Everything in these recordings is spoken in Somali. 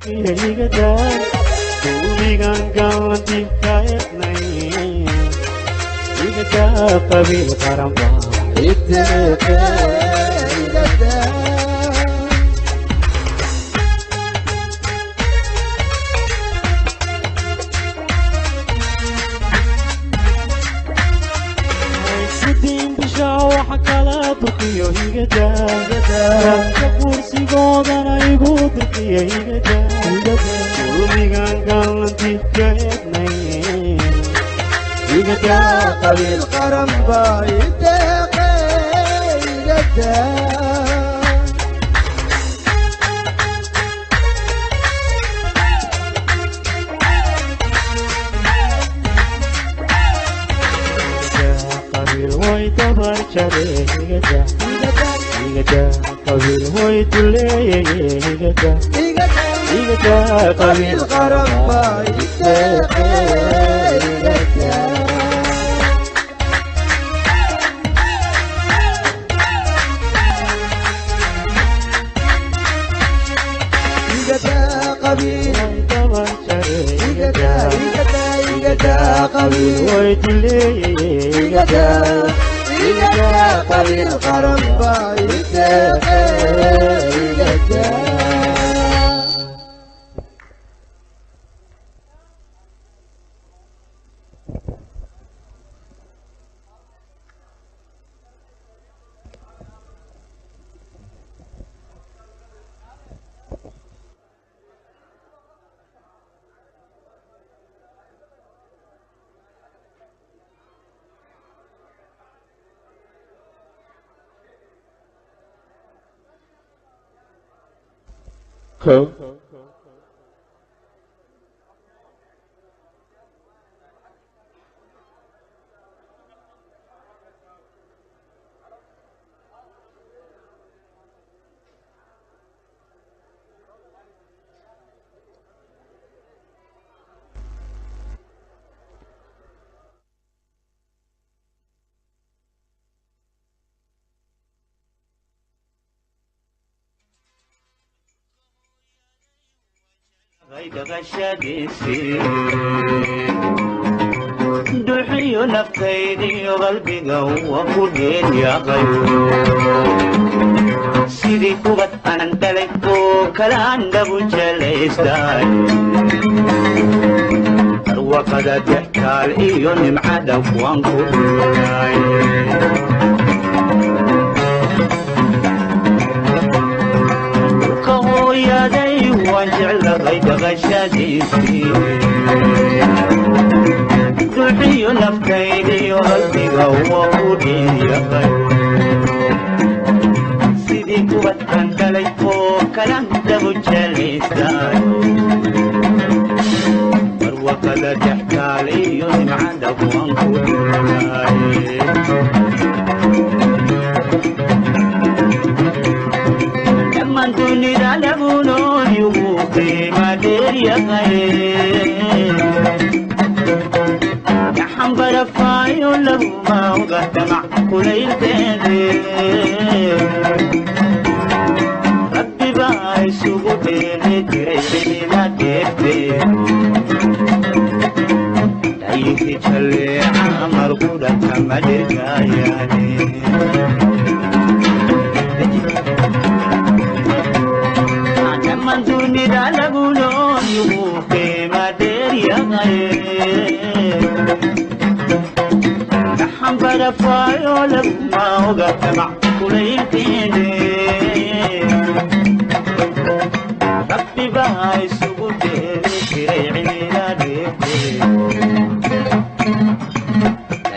يهيدا وميغان قاوتي كايتني يهيدا قبيل قرمبا يتنقى Yo higada kursi godana igu dirqiya higada umigan galanti kaydnay higada qabil qaran baayde higada qabil way dabar chale higada قبيل هوي تلي إيجا قبيل قربا قبيل هوي تلي إيجا قبيل قربا دحي نفتيني قلبي وكل يا غير سيدي كوبت أنا انتلكو كلام دبو جليستاي وقد تحكال إيون معدا وانكو كهو يا دي وانجعل غيد غشاديسي دحي نفتيني قلبي وكل يا غير سيدي كوبت انتلكو كلام دبو جليستاي وقد تحكى لي معد وانكو لما انتوني لالبونون يوقي ما دير يا غير يا حنبر فايو لما وقت مع قليل تنزيل ربي باي سوقتي تريبني لا تفتي أيه تشلي عمر قدرت مدرك يعني أنا من دوني دالبولون يبوكي مدير يا غير نحن برفايو لما وقت مع كل تيني ربي باي سبوتي كريعني لا ديكي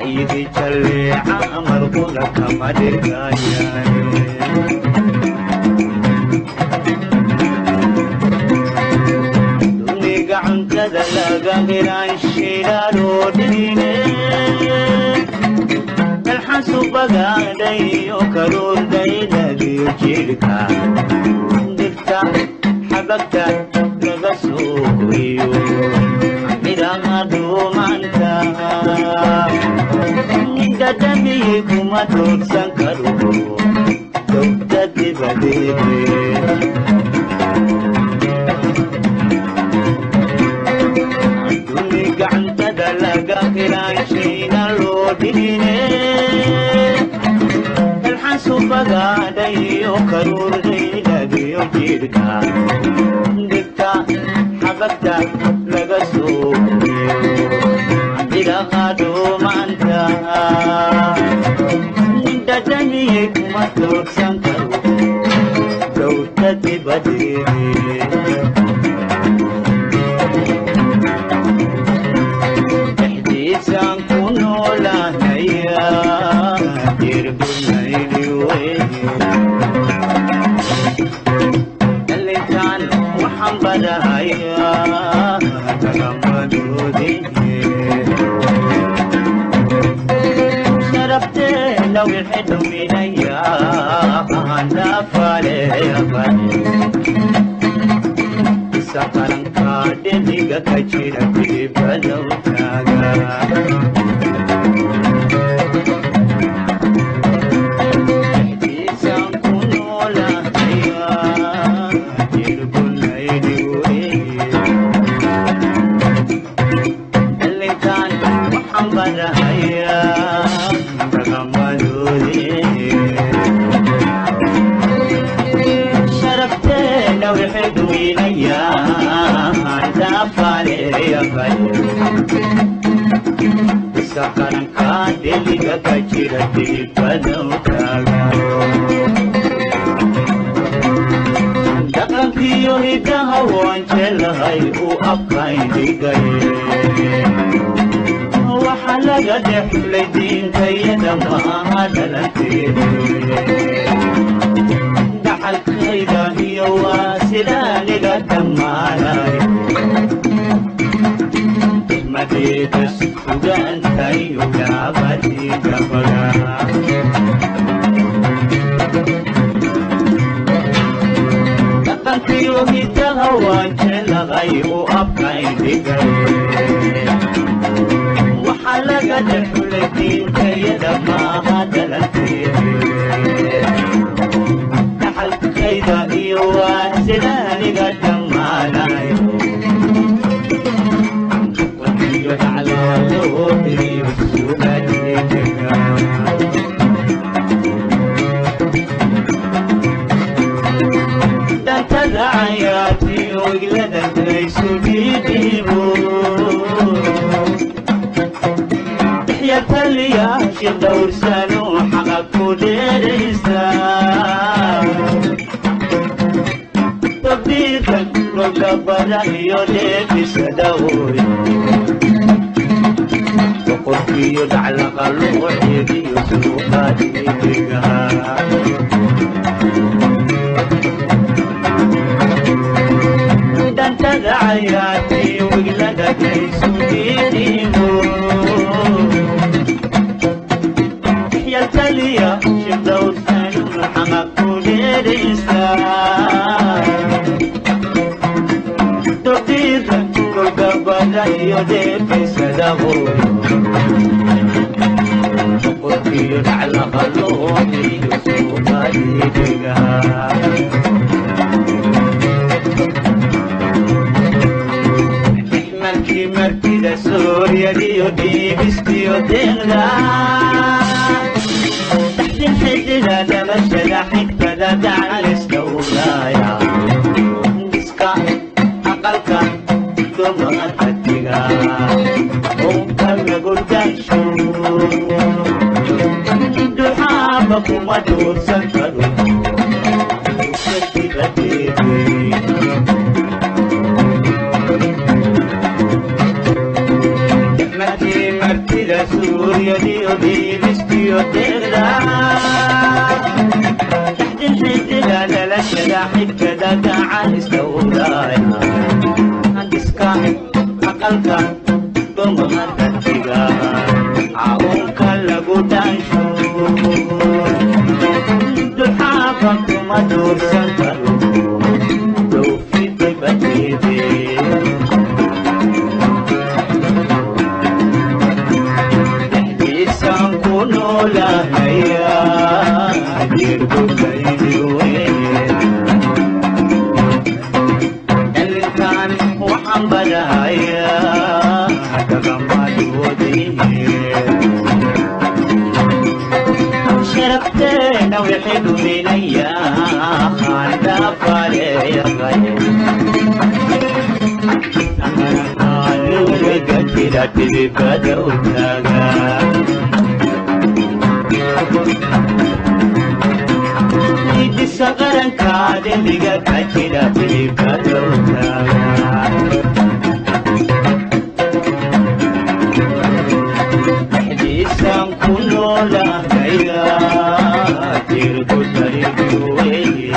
أيدي تشلي عمر قولك ما درقاياني دوني قعن كذا لقا غيران شلالو ديني الحسو بقى دي وكرور دي لذي وجيلكا دفتا حبكتا لغسوكيو عميرا دومانتا دمي كما ترسن كرو تبتدي بديبي dhihine alxansu bagaadhayo karuurdaylagiyo jidhka dhigta xabagta laga soo dhigaqaadho maanta dhadhaniyey kuma toogsan karo dowta dibadeede dhexdiisaan ku noolaanaya dirgunaydi weye dhalintaan waxaan barahayaa dagamadoodeye sharabteena wixii dhuminaya handhaafaleeyabane saqaranka dheliga ka jira dibalow taaga dhexdiisaan ku noolaanaya dirgunaydi weye dhalintaan waxaan barahayaa dagamadoodeye sharabteena wixii dhuminaya handhaafaleeyabane saqaranka dheliga ka jira dibalow taaga dhaqankiyo hidaha waan jelahay u abkaydhigay waxa laga dhexlay diintayada maaha dhalanteede dhaxalkayda iyo waa sidaaniga dhammaanay madeeda sugaantayo gaabadiga baga dhaqankiyo hidaha waan jelahay u abkaydhigay waxa laga dhexlay diintayada maaha dhalanteede dhaxalkayda iyo waa sidaaniga dhammaanay wadiyo dhaclaaloodiyo sugadeega dantada cayaartiyo iglada daysu dhiidhiibo yataliyaasha dhowrsano xaqa ku dheeraysa tabdiirka rogabada iyo dheefisa dhawooy boqorkiyo dhaclaqa luuxeediyo suuqaadiga dantada cayaartiyo wiglada daysu dhiidhiibo yataliya shidowsanu xaqa ku dheeraysa tabdiirka rogabada iyo dheefisa dhawooy boqorkiyo dhaclaqa luuxeediyo suuqaadiga markida sooryadiyo dhiibistiyo deeqda taxtin xidida dhabashada xigtada dacaliska ugaaya diska aqalka domaadadiga unka lagurdaansho duxaaba kuma dhuursan karo dibadeede martida suuryadiyo dhiibistiyo deeqda taxtin xidida dhalashada xigtada dacaliska ugaaya diska aqalka domaadadiga caunka lagu dhaansho duxaaba kuma dhuursan karo dhowfi dibadeede noolaanaya dirgunaydi weye dhalintaan waxaan barahayaa dagamadoodeye سقرن كادن ديغا كاتيرا تيبادوتا حديثان كنولا غيرا تيركو تريكوي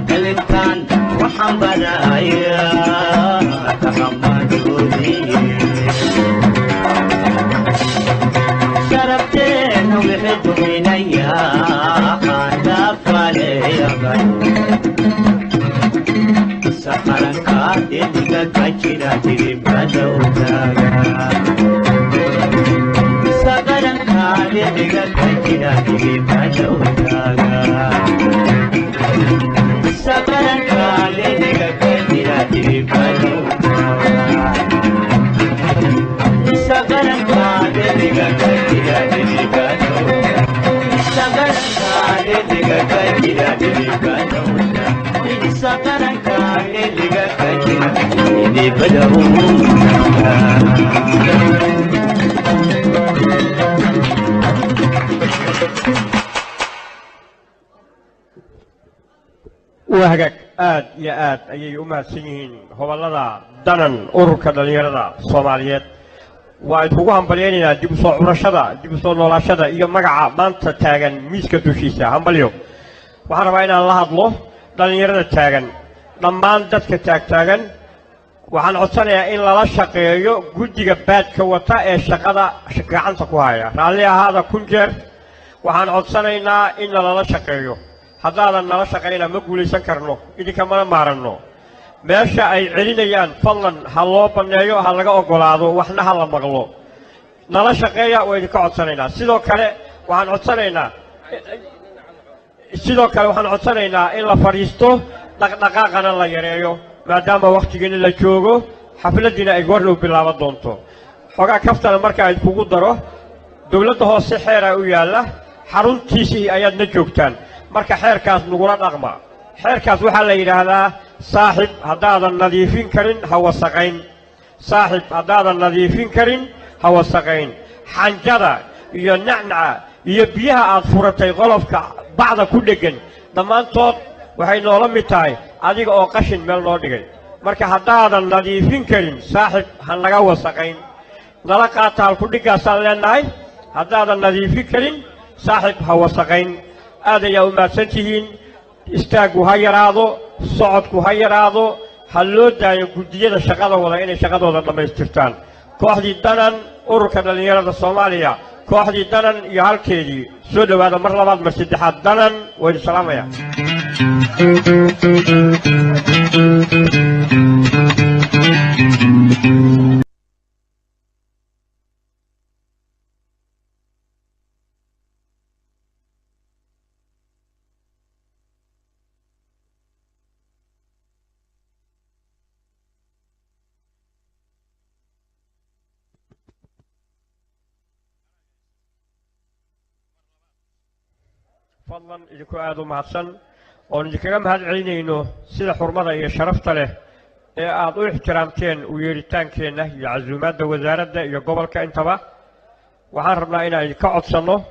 كلمتان وحنبدا ايا تحمدوني شربتين وبحدوني سقرن كادن ديغا كاتيرا تيبادوتا سقرن كادن ديغا كاتيرا تيبادوتا سقرن كادن ديغا كاتيرا تيبادوتا سقرن كادن ديغا كاتيرا تيبادوتا سقرن كادن ديغا كاتيرا تيبادوتا سقرن كادن ديغا كاتيرا تيبادوتا وهجك يا أي سنين هو الله دنن أورك دليرنا صوماليات وأتوقع هم بلياننا جبسوا عرشدا جبسوا نولاشدا إيجا مجا مانت تاجن ميسك توشيسا هم بليو وحنا الله الله دليرنا تاجن لما أنت تاجن وحن عصنا إن لا شقيو جودي بعد كوتا الشقدا شقعان تقويا رالي هذا كنجر وحن عصنا إن لا شقيو هذا النلا شقينا مقولي سكرنو إذا كمان مارنو ماشى أي علينا فلان هلا بنيو هلا أقولادو وإحنا هلا مغلو نلا شقيا وإذا كعصنا سيدو كله وحن عصنا سيدو كله وحن عصنا إلا فريستو دقائقنا لا يريو ما دام وقت جينا لجوجو حفلتنا إجوارلو بلا دونتو حقا كفتنا مركز فوق درو دولته السحرة وياله حرون تيسي أياد نجوكتان marka xeerkaas nugula dhaqma xeerkaas waxa la yiraahdaa saaxib hadaadan nadiifin karin ha wasaqayn saaxib hadaadan nadiifin karin ha wasaqayn xanjada iyo nacnaca iyo biyaha aad furatay qolofka bacda ku dhagan dhammaantood waxay noola mid tahay adiga oo qashin meel loo dhigay marka hadaadan nadiifin karin saaxib ha naga wasaqayn nala qaataal ku dhigaasaan leenahay hadaadan nadiifin karin saaxib ha wasaqayn هذا يوم سنتين استاجوا هيرادو صعدوا هيرادو هلود داي جودية الشغالة ولا إن الشغالة ولا لما يستفتان كواحد دنان أوركان اليرد الصومالية كواحد دنان يهالكيدي سود هذا مرة بعد مسجد حد دنان والسلام يا فضلا إذا كنتم معصن وإذا كلام هذا عينينه سيد حرمة هي شرفت له أعطوا احترامتين ويريتان كينه يعزومات وزارة يقبل كإنتبه وحرمنا إلى إذا كعد صنه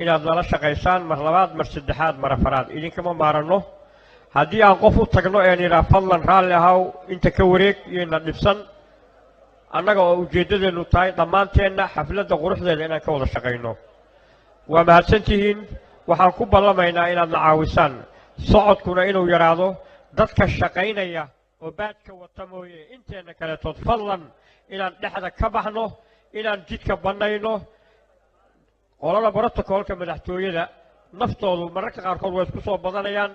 إلى ضلال شقيسان مرلبات مرسدحات مرفرات إذا كما مارنه هذه أنقفوا تقنوا يعني لا فضلا رالي هاو إنت كوريك ينا نفسن أنك وجدد النطاي ضمانتين حفلة غرف ذي لنا كوضا شقينه وما سنتهين waxaan ku ballamaynaa inaad nacaawisaan socodkuna inuu yaraado dadka shaqaynaya oo baadka wata mooye inteena kaletood fadlan inaan dhexda ka baxno inaan jidka bannayno qolada brotokoolka madaxtooyada naftoodu mararka qaarkood way isku soo badanayaan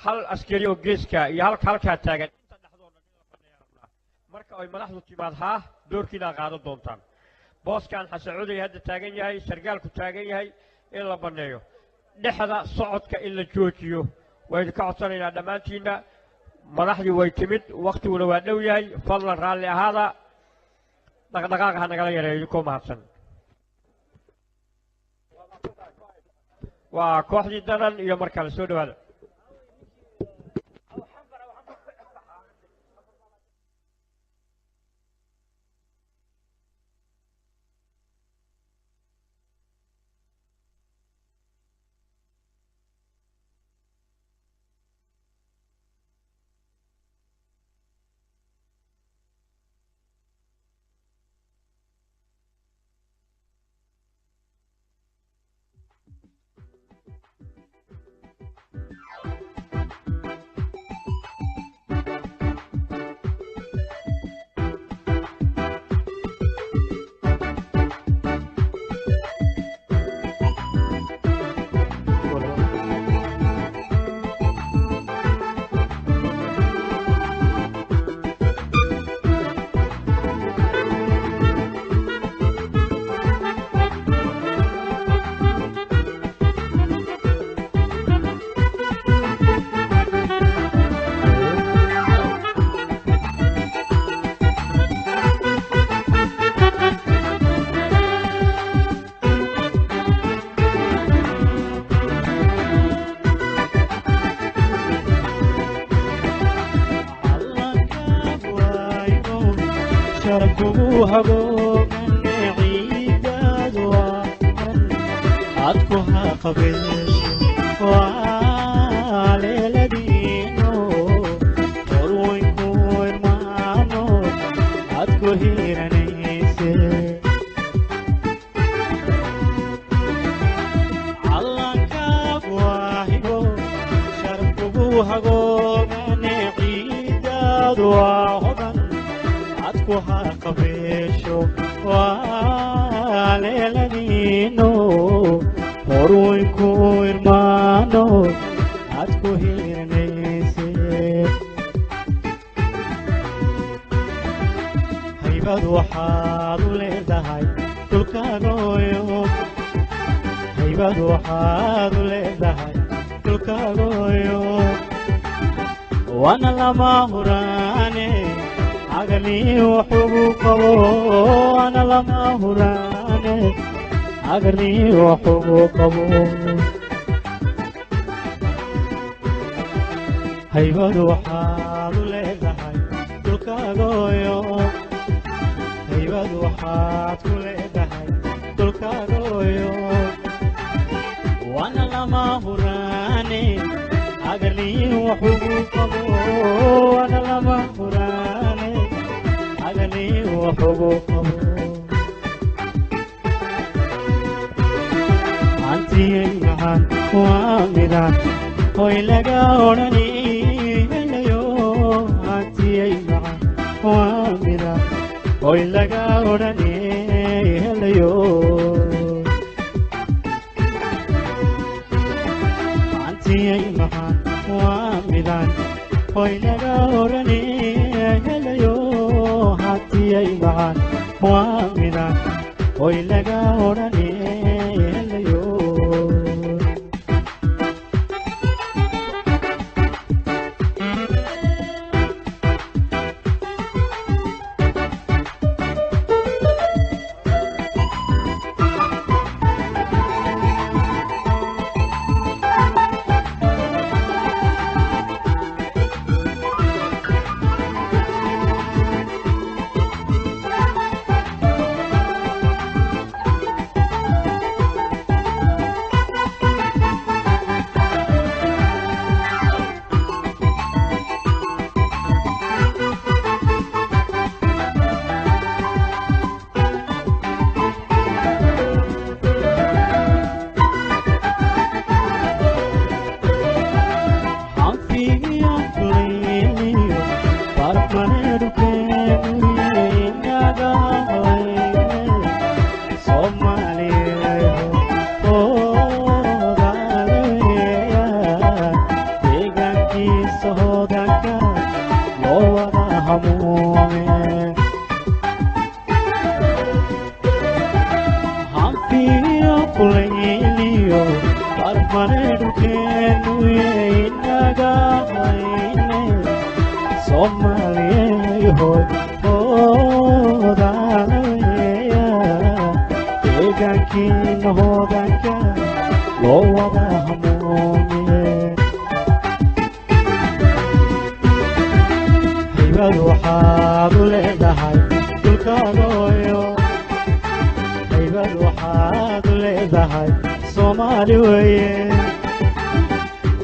hal askari oo geeska iyo halkaa taagan inta dhexdooda in la banneeyaa rabnaa marka ay madaxdu timaad haa doorkiina qaadan doontaan booskan xasacuday hadda taagan yahay sargaalku taagan yahay in la banneeyo dhexda socodka in la joojiyo way ka codsanaynaa dhammaantiina madaxdii way timid waqtiguna waa dhow yahay fadlan raalli ahaada dhaqdhaqaaqa ha nagala yareeyo koo mahadsan waa kooxdii danan iyo markale soo dhawaada شركوها قومن عيداد وعن عدكوها قبيش وعلي لدينو ورويكو إرمانو عدكو هيرانيسي علانكا واهيبو شركوها قومن عيداد وعن عدكوها قبيشو وعلي لدينو ورويكو إرمانو عدكو هيرانيسي هيباد وحاد ليدهاي دلكاغويو هيباد وحاد ليدهاي دلكاغويو وانا لما هراني عقلي وحقوقه وانا لما هراني عقلي وحقوقه هيباد وحاد ليدهاي دلكاغويو هيباد وحاد ليدهاي دلكاغويو وانا لما هراني عقلي وحقوقه وانا لما هراني عقلي وحقوقه عندي معان وامدان هوي لقاونني هليو عندي معان وامدان هوي لقاونني هليو عندي معان وامدان هوي لقاونني هليو عندي معان وامدان هوي لقاونني هليو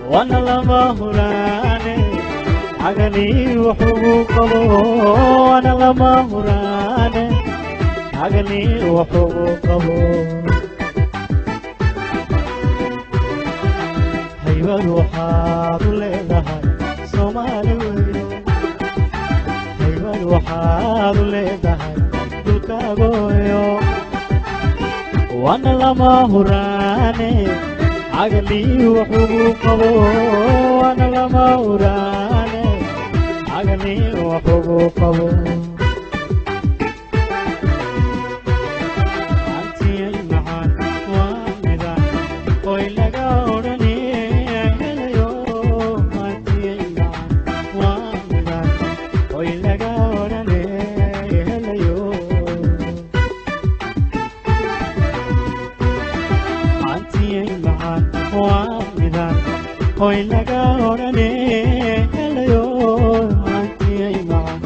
وانا لما هراني عقلي وحقوقه وانا لما هراني عقلي وحقوقه هيباد وحاد ليدهاي صومالي ويه هيباد وحاد ليدهاي دلكاغويو وانا لما هراني عقلي وحقوقه وانا لما هراني عقلي وحقوقه عندي معان وامدان هوي لقاونني هليو عندي معان وامدان هوي لقاونني هليو عندي معان وامدان هوي لقاونني هليو عندي معان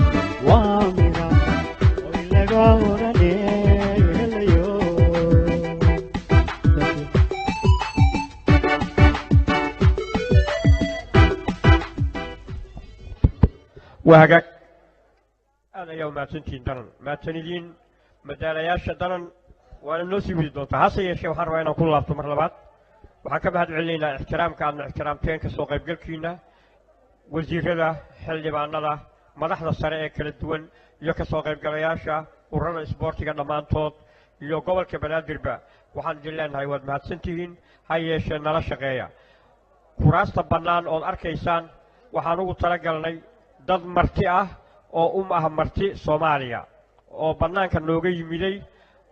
وامدان هوي وهجك هذا يوم ما تنتين درن ما تنيدين مدالياش درن وأنا نوسي بدون تحصي الشيء وحنا وين كل الله تمر لبعض وحكم هذا علينا احترام كان احترامتين كسوق يبقى كينا وزير له حل معنا له مدحنا السريع كل الدول يكسوق يبقى ياشا ورنا سبورتي كنا ما نطوط يو قبل كبنادر با وحن جلنا هاي ود ما تنتين هاي الشيء نلا شقية كراس بنان أو أركيسان وحنو ترجلني ضد مرتئة أو مرتئ صوماليا أو بنان كان لوجي ميلي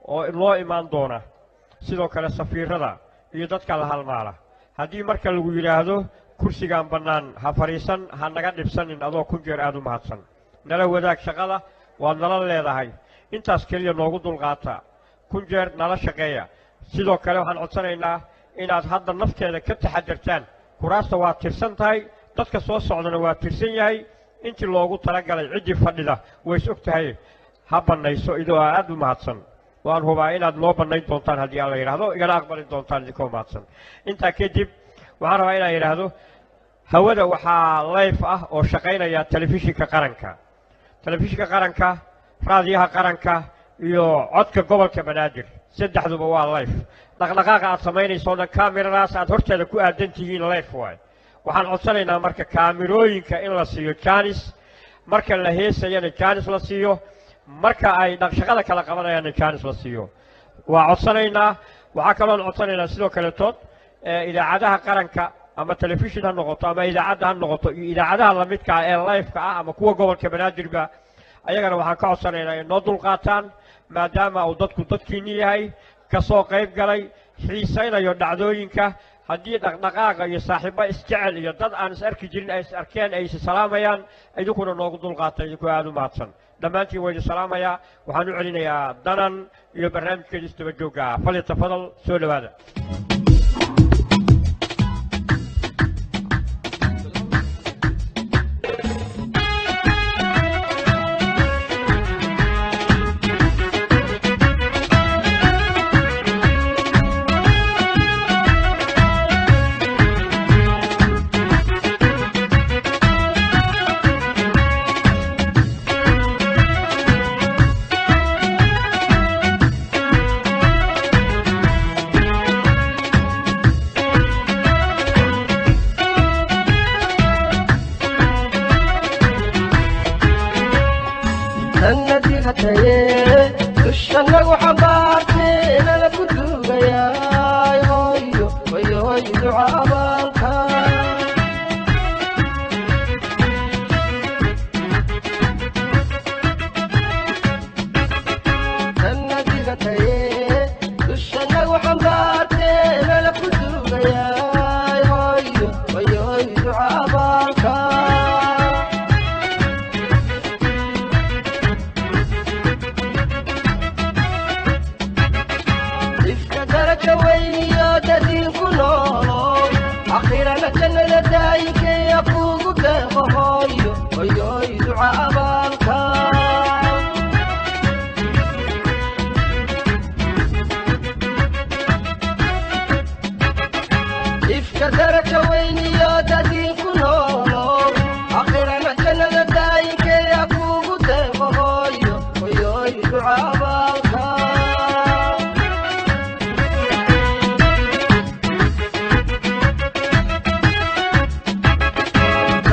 أو الله إيمان دونا sidoo kale safiirada iyo dadka la halmaala hadii marka lagu yiraahdo kursigan banaan ha fariisan ha naga dhibsanin adoo ku jeer aad u mahadsan nala wadaag shaqada waa nala leedahay intaas kaliya noogu dulqaata ku jeer nala shaqeeya sidoo kale waxaan codsanaynaa inaad hadda nafteeda ka taxadirtaan kuraasta waa tirsan tahay dadka soo socdana waa tirsan yahay intii loogu talagalay cidii fadhida way is ogtahay ha banayso idoo aad u mahadsan وأن هو بعين أد لو بنيت دونتان هدي الله يرهدو إذا أقبل دونتان ذكر ماتسن أنت كذب وأنا بعين يرهدو هودا وحا لايف أو شقينا يا تلفزيون كقرنكا تلفزيون كقرنكا راديوها قرنكا يو عدك قبل كبنادر سد حدو بوا لايف دقدقاق أصميني صونا كاميرا راس أدهرت لكو أدنتيين لايف واي وحن عصرنا مركا كاميروين كإن لسيو كانس مركا لهيسا يعني كانس لسيو marka ay dhaqshaqada kala qabanayaan chance la siiyo waa codsanaynaa waxa kale oo codsanaynaa sidoo kale tood idaacadaha qaranka ama telefishin ha noqoto ama idaacada ha noqoto idaacadaha la midka ah ee live-ka ah ama kuwa gobolka banaadirba ayagana waxaan ka codsanaynaa in noo dulqaataan maadaama uu dadkiini yahay ka soo qayb galay xiisaynayo dhacdooyinka haddii dhaqdhaqaaqa iyo saaxiibo isjecel iyo dad aan is arki jirin ay is arkeen ay is salaamayaan idinkuna noogu dulqaatay idinku aad u mahadsan dhammaantiin waynu salaamayaa waxaan u celinayaa danan iyo barnaamijkeeda isdaba joogga falyatafadal soo dhowaada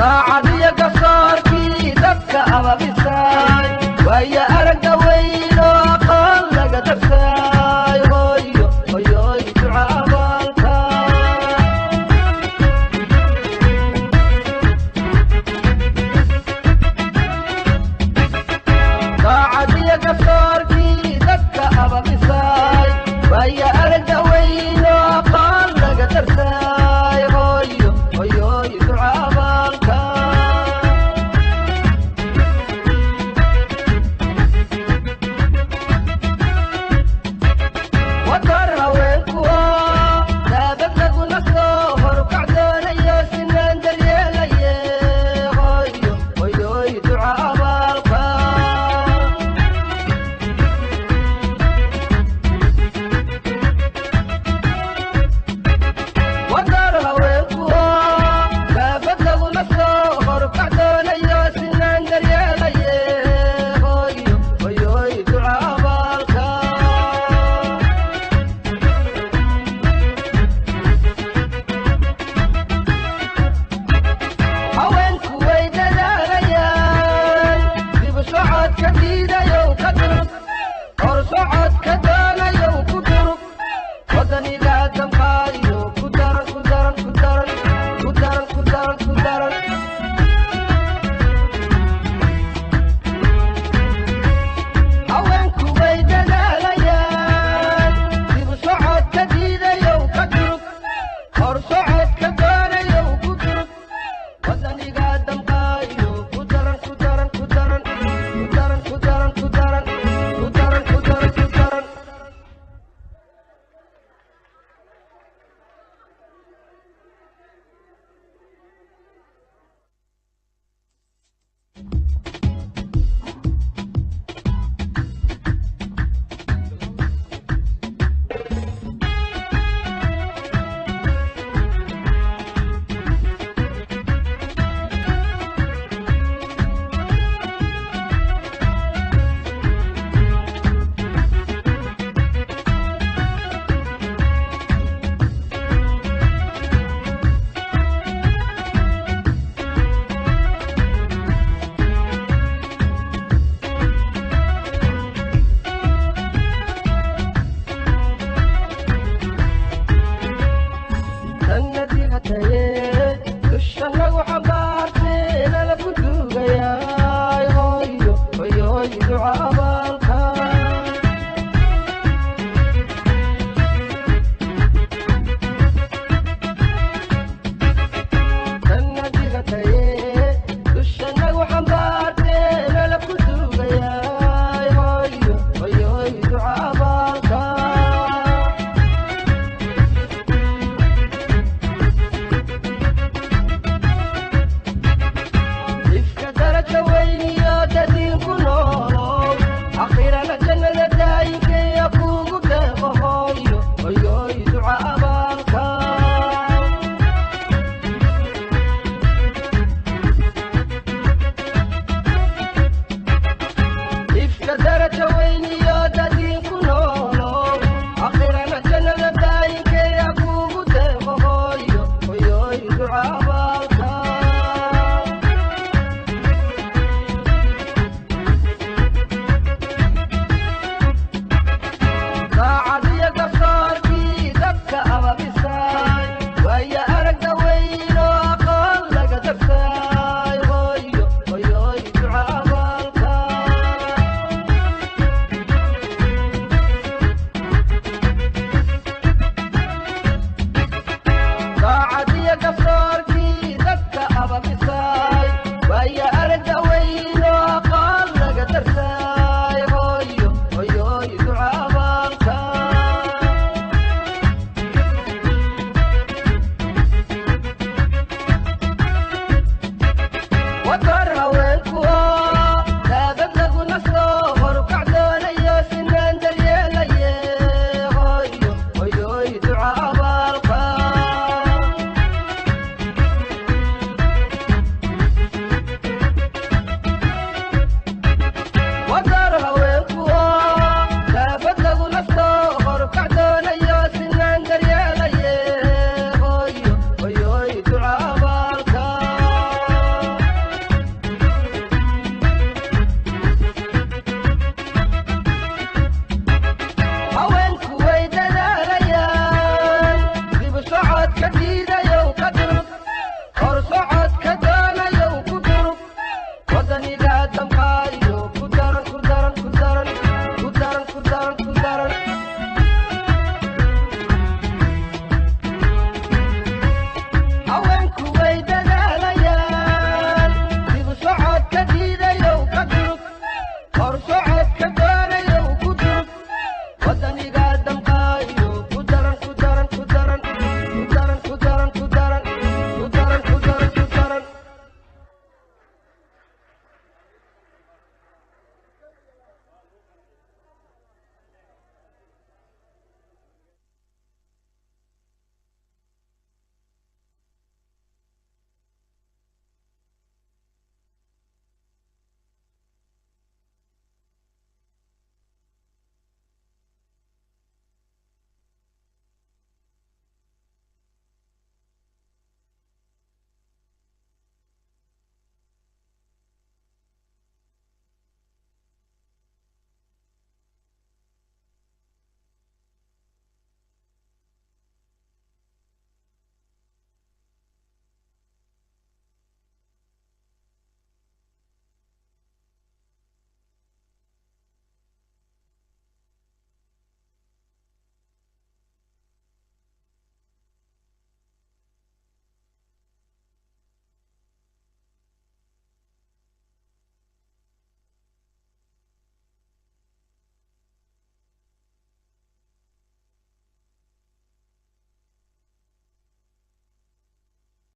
عادية قصار في دبكة